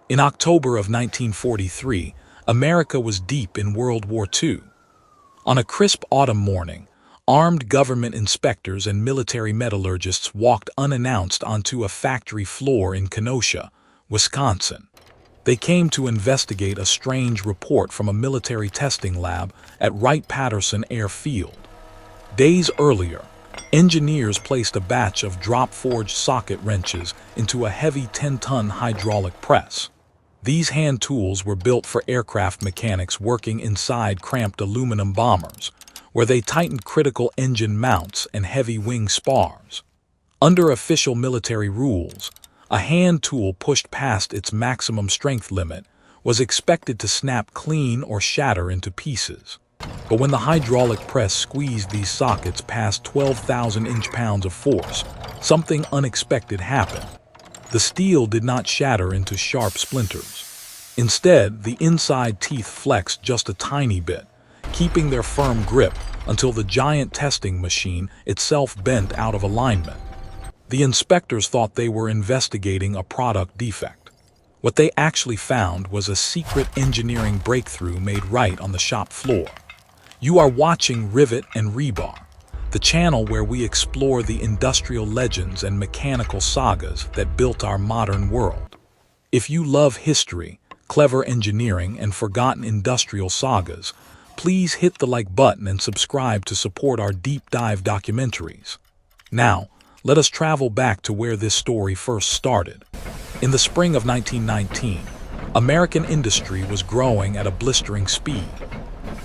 In October of 1943, America was deep in World War II. On a crisp autumn morning, armed government inspectors and military metallurgists walked unannounced onto a factory floor in Kenosha, Wisconsin. They came to investigate a strange report from a military testing lab at Wright-Patterson Airfield. Days earlier, engineers placed a batch of drop-forged socket wrenches into a heavy 10-ton hydraulic press. These hand tools were built for aircraft mechanics working inside cramped aluminum bombers, where they tightened critical engine mounts and heavy wing spars. Under official military rules, a hand tool pushed past its maximum strength limit was expected to snap clean or shatter into pieces. But when the hydraulic press squeezed these sockets past 12,000 inch-pounds of force, something unexpected happened. The steel did not shatter into sharp splinters. Instead, the inside teeth flexed just a tiny bit, keeping their firm grip until the giant testing machine itself bent out of alignment. The inspectors thought they were investigating a product defect. What they actually found was a secret engineering breakthrough made right on the shop floor. You are watching Rivet and Rebar, the channel where we explore the industrial legends and mechanical sagas that built our modern world. If you love history, clever engineering, and forgotten industrial sagas, please hit the like button and subscribe to support our deep dive documentaries. Now, let us travel back to where this story first started. In the spring of 1919, American industry was growing at a blistering speed.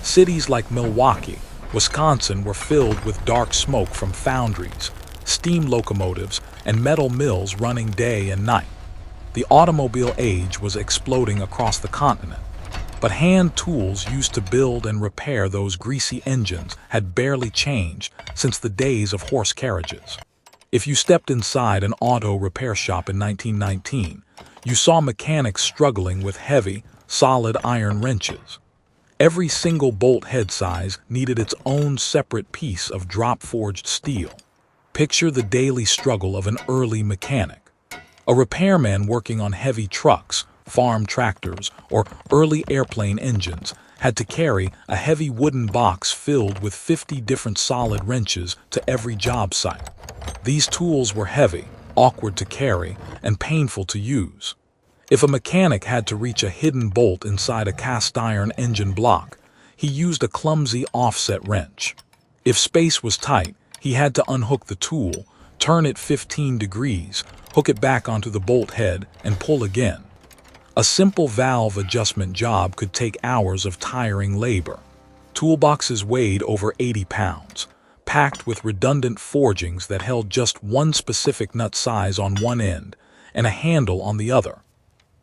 Cities like Milwaukee, Wisconsin were filled with dark smoke from foundries, steam locomotives, and metal mills running day and night. The automobile age was exploding across the continent, but hand tools used to build and repair those greasy engines had barely changed since the days of horse carriages. If you stepped inside an auto repair shop in 1919, you saw mechanics struggling with heavy, solid iron wrenches. Every single bolt head size needed its own separate piece of drop-forged steel. Picture the daily struggle of an early mechanic. A repairman working on heavy trucks, farm tractors, or early airplane engines had to carry a heavy wooden box filled with 50 different solid wrenches to every job site. These tools were heavy, awkward to carry, and painful to use. If a mechanic had to reach a hidden bolt inside a cast-iron engine block, he used a clumsy offset wrench. If space was tight, he had to unhook the tool, turn it 15 degrees, hook it back onto the bolt head, and pull again. A simple valve adjustment job could take hours of tiring labor. Toolboxes weighed over 80 pounds, packed with redundant forgings that held just one specific nut size on one end and a handle on the other.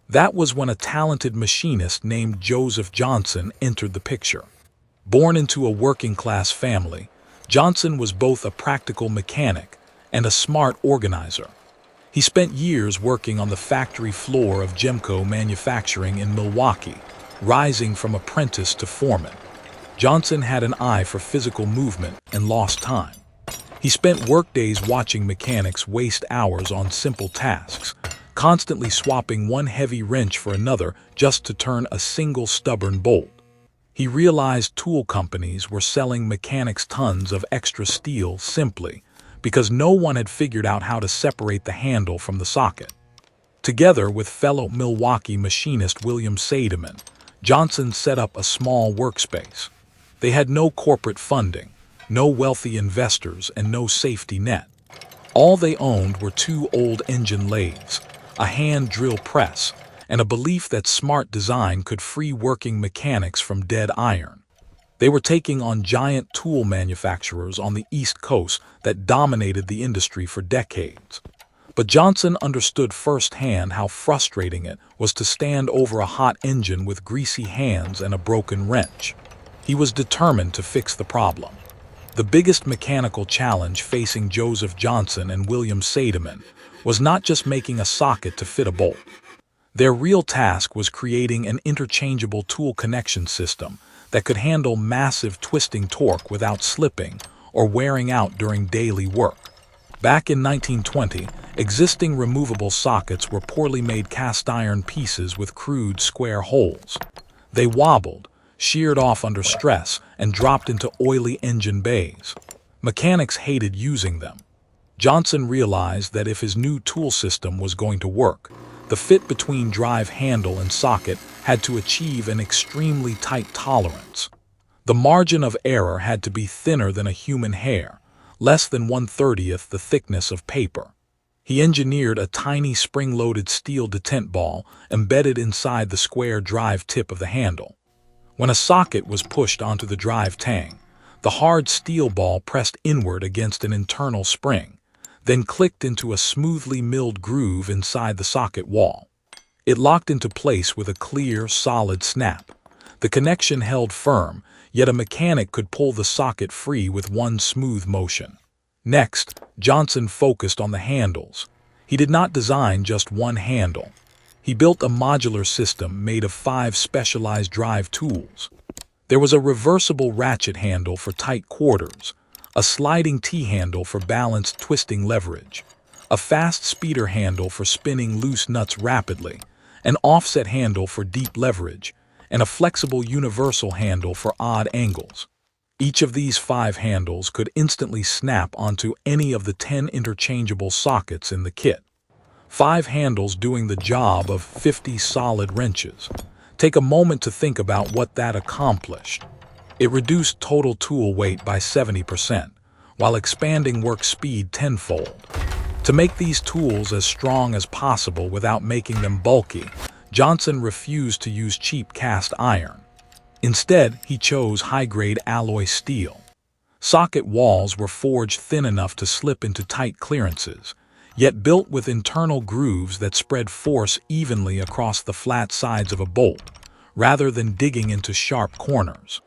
That was when a talented machinist named Joseph Johnson entered the picture. Born into a working-class family, Johnson was both a practical mechanic and a smart organizer. He spent years working on the factory floor of Gemco Manufacturing in Milwaukee, rising from apprentice to foreman. Johnson had an eye for physical movement and lost time. He spent workdays watching mechanics waste hours on simple tasks, constantly swapping one heavy wrench for another just to turn a single stubborn bolt. He realized tool companies were selling mechanics tons of extra steel simply because no one had figured out how to separate the handle from the socket. Together with fellow Milwaukee machinist William Seidemann, Johnson set up a small workspace. They had no corporate funding, no wealthy investors, and no safety net. All they owned were 2 old engine lathes, a hand drill press, and a belief that smart design could free working mechanics from dead iron. They were taking on giant tool manufacturers on the East Coast that dominated the industry for decades. But Johnson understood firsthand how frustrating it was to stand over a hot engine with greasy hands and a broken wrench. He was determined to fix the problem. The biggest mechanical challenge facing Joseph Johnson and William Seidemann was not just making a socket to fit a bolt. Their real task was creating an interchangeable tool connection system that could handle massive twisting torque without slipping or wearing out during daily work. Back in 1920, existing removable sockets were poorly made cast iron pieces with crude square holes. They wobbled, sheared off under stress, and dropped into oily engine bays. Mechanics hated using them. Johnson realized that if his new tool system was going to work, the fit between drive handle and socket had to achieve an extremely tight tolerance. The margin of error had to be thinner than a human hair, less than 1/30th the thickness of paper. He engineered a tiny spring-loaded steel detent ball embedded inside the square drive tip of the handle. When a socket was pushed onto the drive tang, the hard steel ball pressed inward against an internal spring, then clicked into a smoothly milled groove inside the socket wall. It locked into place with a clear, solid snap. The connection held firm, yet a mechanic could pull the socket free with one smooth motion. Next, Johnson focused on the handles. He did not design just one handle. He built a modular system made of 5 specialized drive tools. There was a reversible ratchet handle for tight quarters, a sliding T-handle for balanced twisting leverage, a fast speeder handle for spinning loose nuts rapidly, an offset handle for deep leverage, and a flexible universal handle for odd angles. Each of these 5 handles could instantly snap onto any of the 10 interchangeable sockets in the kit. 5 handles doing the job of 50 solid wrenches. Take a moment to think about what that accomplished. It reduced total tool weight by 70%, while expanding work speed tenfold. To make these tools as strong as possible without making them bulky, Johnson refused to use cheap cast iron. Instead, he chose high-grade alloy steel. Socket walls were forged thin enough to slip into tight clearances, yet built with internal grooves that spread force evenly across the flat sides of a bolt, rather than digging into sharp corners.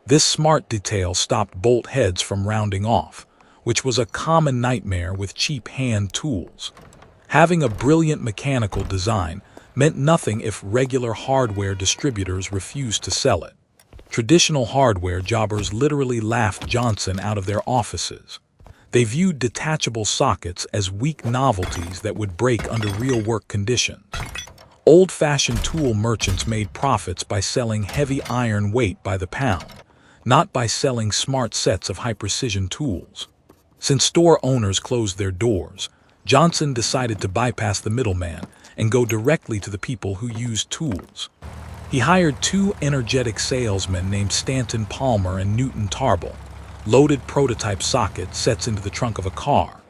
This smart detail stopped bolt heads from rounding off, which was a common nightmare with cheap hand tools. Having a brilliant mechanical design meant nothing if regular hardware distributors refused to sell it. Traditional hardware jobbers literally laughed Johnson out of their offices. They viewed detachable sockets as weak novelties that would break under real work conditions. Old-fashioned tool merchants made profits by selling heavy iron weight by the pound, not by selling smart sets of high-precision tools. Since store owners closed their doors, Johnson decided to bypass the middleman and go directly to the people who used tools. He hired 2 energetic salesmen named Stanton Palmer and Newton Tarble, loaded prototype socket sets into the trunk of a car,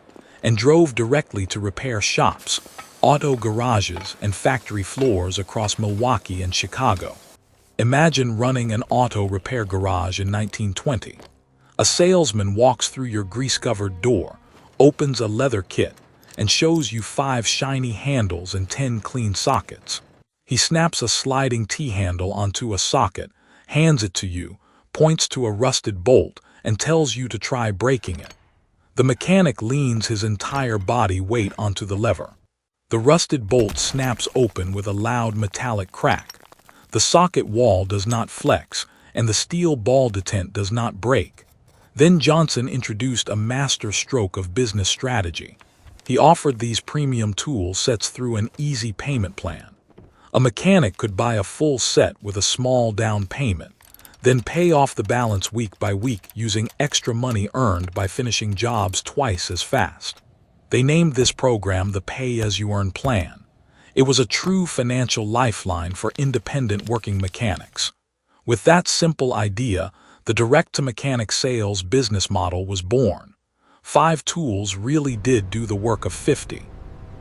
and drove directly to repair shops, auto garages, and factory floors across Milwaukee and Chicago. Imagine running an auto repair garage in 1920. A salesman walks through your grease-covered door, opens a leather kit, and shows you 5 shiny handles and 10 clean sockets. He snaps a sliding T-handle onto a socket, hands it to you, points to a rusted bolt, and tells you to try breaking it. The mechanic leans his entire body weight onto the lever. The rusted bolt snaps open with a loud metallic crack. The socket wall does not flex, and the steel ball detent does not break. Then Johnson introduced a master stroke of business strategy. He offered these premium tool sets through an easy payment plan. A mechanic could buy a full set with a small down payment, then pay off the balance week by week using extra money earned by finishing jobs twice as fast. They named this program the Pay-As-You-Earn plan. It was a true financial lifeline for independent working mechanics. With that simple idea, the direct-to-mechanic sales business model was born. 5 tools really did do the work of 50.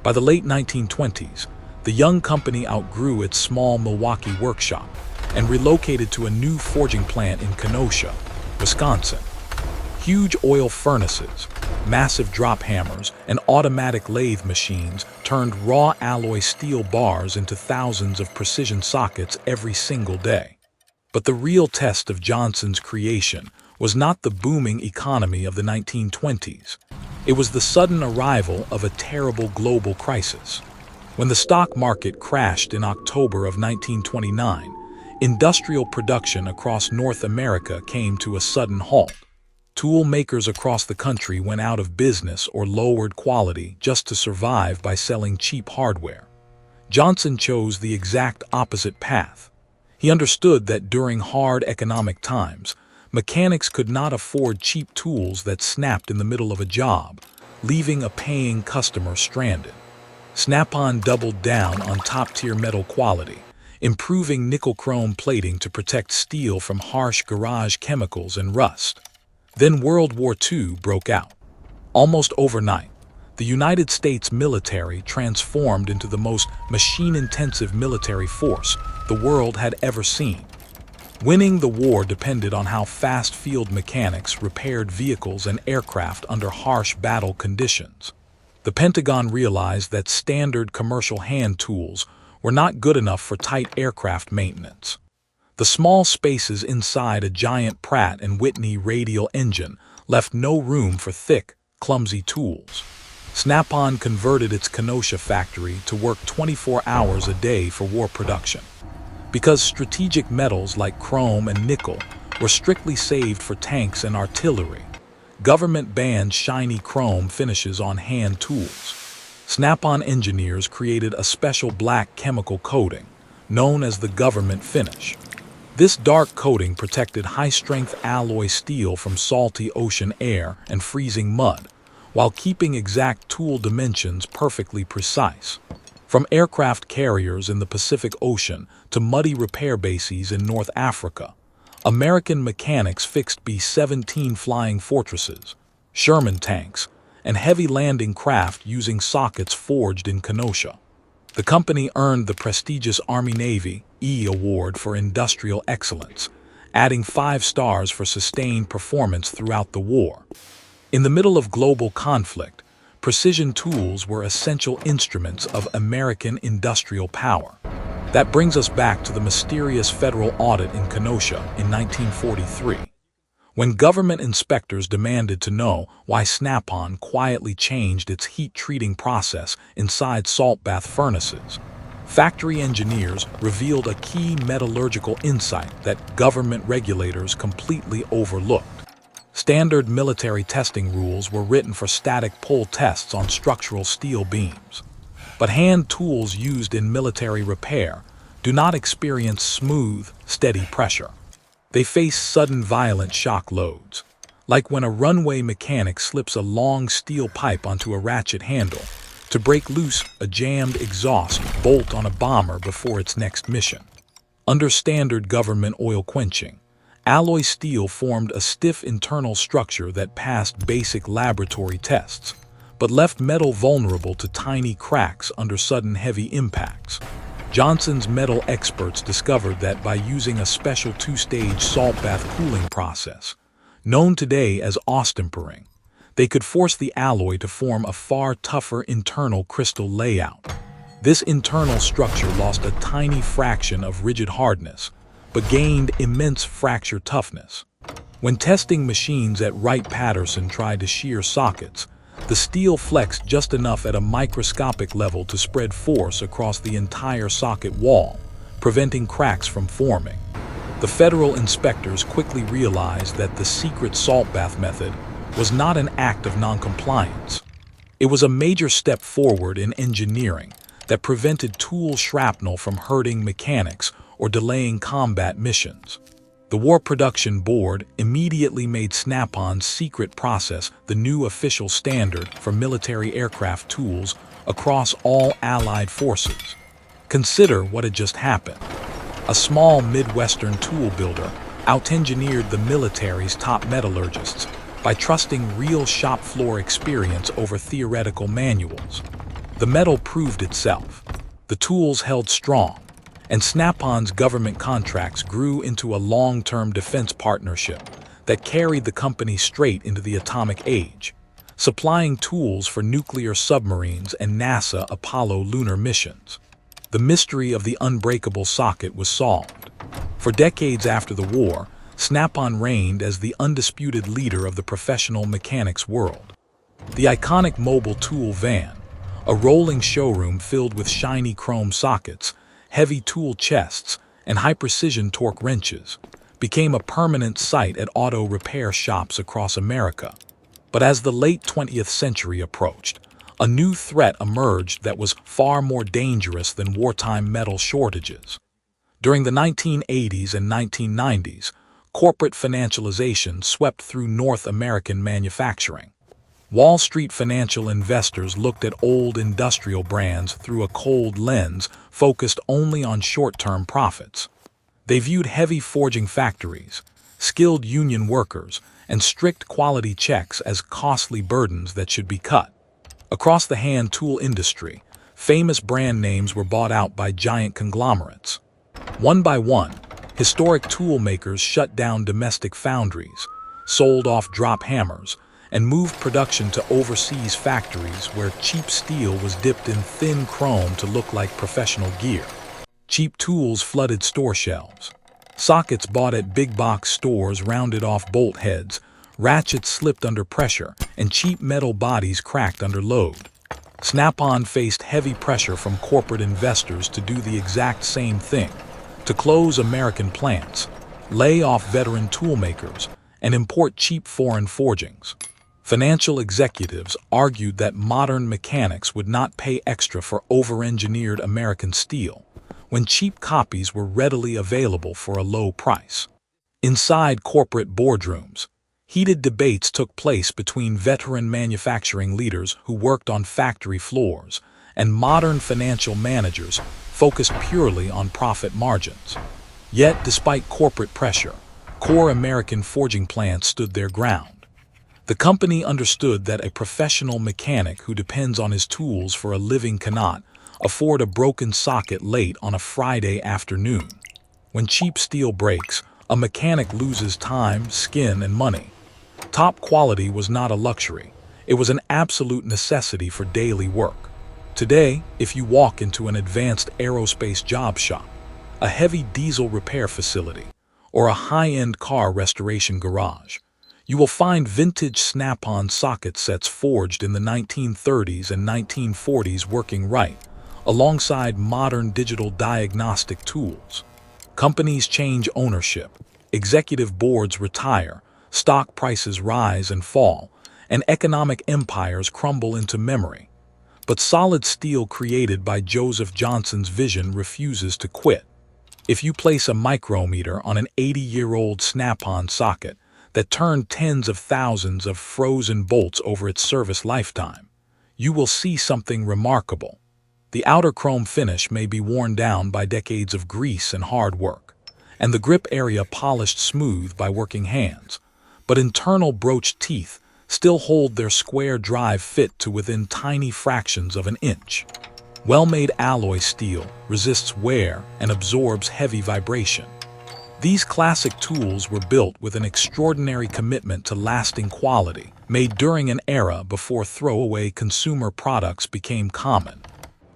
By the late 1920s, the young company outgrew its small Milwaukee workshop and relocated to a new forging plant in Kenosha, Wisconsin. Huge oil furnaces, massive drop hammers, and automatic lathe machines turned raw alloy steel bars into thousands of precision sockets every single day. But the real test of Johnson's creation was not the booming economy of the 1920s. It was the sudden arrival of a terrible global crisis. When the stock market crashed in October of 1929, industrial production across North America came to a sudden halt. Tool makers across the country went out of business or lowered quality just to survive by selling cheap hardware. Johnson chose the exact opposite path. He understood that during hard economic times, mechanics could not afford cheap tools that snapped in the middle of a job, leaving a paying customer stranded. Snap-on doubled down on top-tier metal quality, improving nickel-chrome plating to protect steel from harsh garage chemicals and rust. Then World War II broke out. Almost overnight, the United States military transformed into the most machine-intensive military force the world had ever seen. Winning the war depended on how fast field mechanics repaired vehicles and aircraft under harsh battle conditions. The Pentagon realized that standard commercial hand tools were not good enough for tight aircraft maintenance. The small spaces inside a giant Pratt & Whitney radial engine left no room for thick, clumsy tools. Snap-on converted its Kenosha factory to work 24 hours a day for war production. Because strategic metals like chrome and nickel were strictly saved for tanks and artillery, government banned shiny chrome finishes on hand tools. Snap-on engineers created a special black chemical coating, known as the government finish. This dark coating protected high-strength alloy steel from salty ocean air and freezing mud, while keeping exact tool dimensions perfectly precise. From aircraft carriers in the Pacific Ocean to muddy repair bases in North Africa, American mechanics fixed B-17 flying fortresses, Sherman tanks, and heavy landing craft using sockets forged in Kenosha. The company earned the prestigious Army-Navy E Award for Industrial Excellence, adding 5 stars for sustained performance throughout the war. In the middle of global conflict, precision tools were essential instruments of American industrial power. That brings us back to the mysterious federal audit in Kenosha in 1943, when government inspectors demanded to know why Snap-on quietly changed its heat-treating process inside salt bath furnaces. Factory engineers revealed a key metallurgical insight that government regulators completely overlooked. Standard military testing rules were written for static pull tests on structural steel beams. But hand tools used in military repair do not experience smooth, steady pressure. They face sudden violent shock loads, like when a runway mechanic slips a long steel pipe onto a ratchet handle to break loose a jammed exhaust bolt on a bomber before its next mission. Under standard government oil quenching, alloy steel formed a stiff internal structure that passed basic laboratory tests, but left metal vulnerable to tiny cracks under sudden heavy impacts. Johnson's metal experts discovered that by using a special 2-stage salt bath cooling process, known today as austempering, they could force the alloy to form a far tougher internal crystal layout. This internal structure lost a tiny fraction of rigid hardness, but gained immense fracture toughness. When testing machines at Wright-Patterson tried to shear sockets, the steel flexed just enough at a microscopic level to spread force across the entire socket wall, preventing cracks from forming. The federal inspectors quickly realized that the secret salt bath method was not an act of noncompliance. It was a major step forward in engineering that prevented tool shrapnel from hurting mechanics or delaying combat missions. The War Production Board immediately made Snap-on's secret process the new official standard for military aircraft tools across all Allied forces. Consider what had just happened. A small Midwestern tool builder out-engineered the military's top metallurgists by trusting real shop floor experience over theoretical manuals. The metal proved itself. The tools held strong, and Snap-on's government contracts grew into a long-term defense partnership that carried the company straight into the atomic age, supplying tools for nuclear submarines and NASA Apollo lunar missions. The mystery of the unbreakable socket was solved. For decades after the war, Snap-on reigned as the undisputed leader of the professional mechanics world. The iconic mobile tool van, a rolling showroom filled with shiny chrome sockets, heavy tool chests, and high-precision torque wrenches, became a permanent sight at auto repair shops across America. But as the late 20th century approached, a new threat emerged that was far more dangerous than wartime metal shortages. During the 1980s and 1990s, corporate financialization swept through North American manufacturing. Wall Street financial investors looked at old industrial brands through a cold lens focused only on short-term profits. They viewed heavy forging factories, skilled union workers, and strict quality checks as costly burdens that should be cut. Across the hand tool industry, famous brand names were bought out by giant conglomerates. One by one, historic tool makers shut down domestic foundries, sold off drop hammers, and moved production to overseas factories where cheap steel was dipped in thin chrome to look like professional gear. Cheap tools flooded store shelves. Sockets bought at big box stores rounded off bolt heads, ratchets slipped under pressure, and cheap metal bodies cracked under load. Snap-on faced heavy pressure from corporate investors to do the exact same thing, to close American plants, lay off veteran tool makers, and import cheap foreign forgings. Financial executives argued that modern mechanics would not pay extra for over-engineered American steel, when cheap copies were readily available for a low price. Inside corporate boardrooms, heated debates took place between veteran manufacturing leaders who worked on factory floors and modern financial managers focused purely on profit margins. Yet, despite corporate pressure, core American forging plants stood their ground. The company understood that a professional mechanic who depends on his tools for a living cannot afford a broken socket late on a Friday afternoon. When cheap steel breaks, a mechanic loses time, skin, and money. Top quality was not a luxury. It was an absolute necessity for daily work. Today, if you walk into an advanced aerospace job shop, a heavy diesel repair facility, or a high-end car restoration garage, you will find vintage snap-on socket sets forged in the 1930s and 1940s working right, alongside modern digital diagnostic tools. Companies change ownership, executive boards retire, stock prices rise and fall, and economic empires crumble into memory. But solid steel created by Joseph Johnson's vision refuses to quit. If you place a micrometer on an 80-year-old snap-on socket that turned tens of thousands of frozen bolts over its service lifetime, you will see something remarkable. The outer chrome finish may be worn down by decades of grease and hard work, and the grip area polished smooth by working hands, but internal broached teeth still hold their square drive fit to within tiny fractions of an inch. Well-made alloy steel resists wear and absorbs heavy vibration. These classic tools were built with an extraordinary commitment to lasting quality, made during an era before throwaway consumer products became common.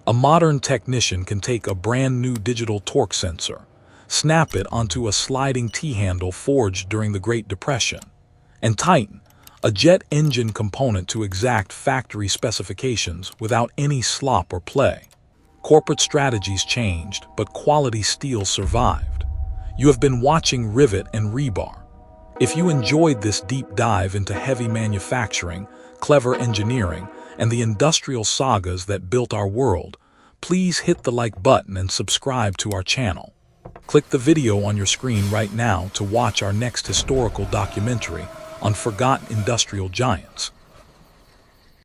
A modern technician can take a brand new digital torque sensor, snap it onto a sliding T-handle forged during the Great Depression, and tighten a jet engine component to exact factory specifications without any slop or play. Corporate strategies changed, but quality steel survived. You have been watching Rivet and Rebar. If you enjoyed this deep dive into heavy manufacturing, clever engineering, and the industrial sagas that built our world, please hit the like button and subscribe to our channel. Click the video on your screen right now to watch our next historical documentary on forgotten industrial giants.